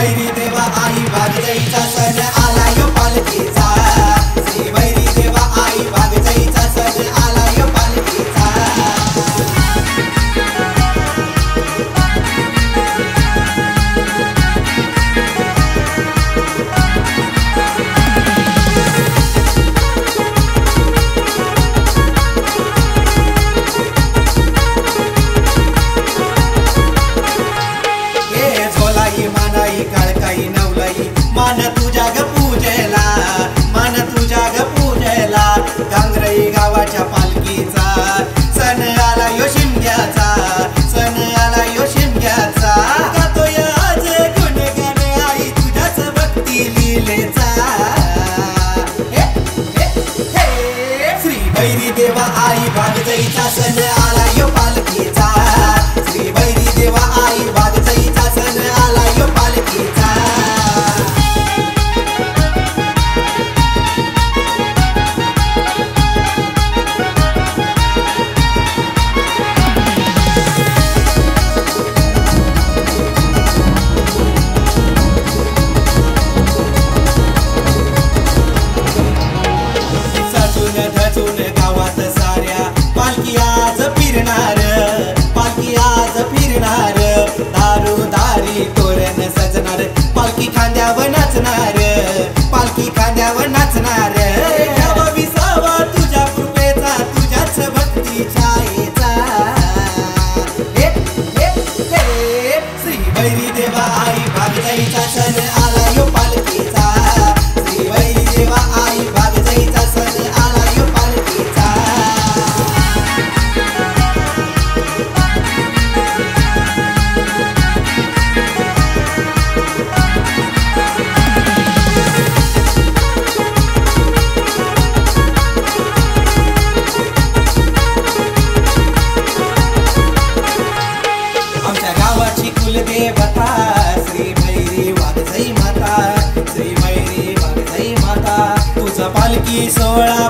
भैरी देवा आई वाघजाईचा सण आला यो पालखीचा। श्री भैरी देवा आई वाघजाईचा सण आला यो पालखीचा। काळकाई नवलाई मान तुझ्या ग पूजेला, मान तुझ्या ग पूजेला। गांगरई गावाच्या पालखीचा सण आला यो शिमग्याचा, सण आला यो शिमग्याचा। गातोय आज गुणगान आई तुझ्याच भक्ती लीलेचा। श्री भैरी देवा आई वाघजाईचा सण आला यो पालखीचा। श्री भैरी देवा आई वाघजाईचा सण आला यो पालखीचा। सजून धजून गावात साऱ्या पालखी आज फिरणार, पालखी आज फिरणार। दारू दारी तोरण सजणार, पालखी खांद्यावर नाचणार, पालखी खांद्यावर नाचणार। घ्यावा विसावा तुझ्या कृपेचा, तुझ्याच भक्तीच्या छायेचा। श्री भैरी देवा आई वाघजाईचा सण आला यो पालखीचा। श्री भैरी देवा आई वाघजाईचा सण आला यो पालखीचा। आमच्या गावाची कुलदेवता श्री भैरी वाघजाई माता, श्री भैरी वाघजाई माता। तुझा पालखी सोहळा